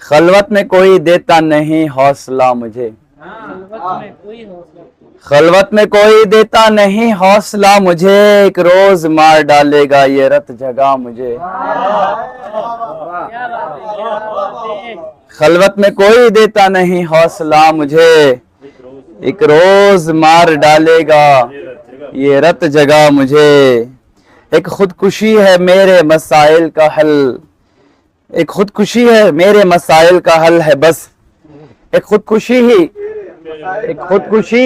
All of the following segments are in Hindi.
खलवत में कोई देता नहीं हौसला मुझे, खलवत में कोई देता नहीं हौसला मुझे, एक रोज मार डालेगा ये रत जगा मुझे। खलवत में कोई देता नहीं हौसला मुझे, एक रोज मार डालेगा ये रत जगा मुझे। एक खुदकुशी है मेरे मसाइल का हल, एक खुदकुशी है मेरे मसाइल का हल है बस, एक खुदकुशी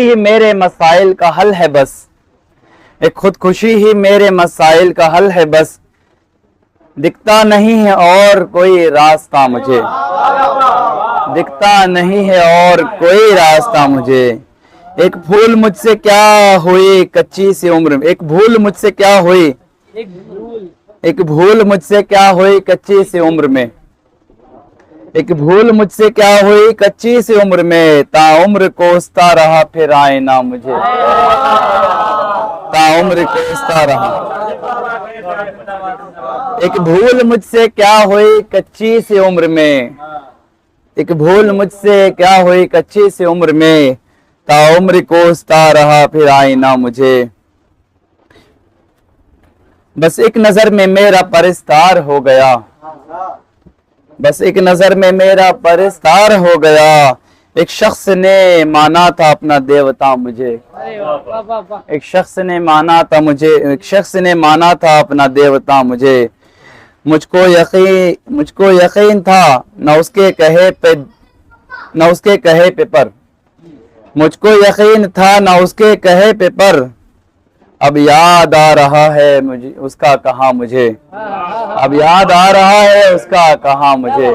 ही मेरे मसाइल का हल है बस, एक खुदकुशी ही मेरे मसाइल का हल है बस। दिखता नहीं है और कोई रास्ता मुझे, दिखता नहीं है और कोई रास्ता मुझे। एक भूल मुझसे क्या हुई कच्ची सी उम्र में, एक भूल मुझसे क्या हुई, एक भूल मुझसे क्या हुई कच्ची सी उम्र में, एक भूल मुझसे क्या हुई कच्ची सी उम्र में। ताउम्र कोसता रहा फिर आए ना मुझे, ताउम्र कोसता रहा। एक भूल मुझसे क्या हुई कच्ची सी उम्र में, एक भूल मुझसे क्या हुई कच्ची सी उम्र में। ताउम्र कोसता रहा फिर आए ना मुझे। बस एक नजर में मेरा परिस्तार हो गया, बस एक नजर में मेरा परिस्तार हो गया। एक शख्स ने माना था अपना देवता मुझे, एक शख्स ने माना था मुझे, एक शख्स ने माना था अपना देवता मुझे। मुझको यकीन था न उसके कहे पे, न उसके कहे पे पर, मुझको यकीन था न उसके कहे पे पर। अब याद आ रहा है मुझे उसका कहा मुझे, अब याद आ रहा है उसका कहा मुझे।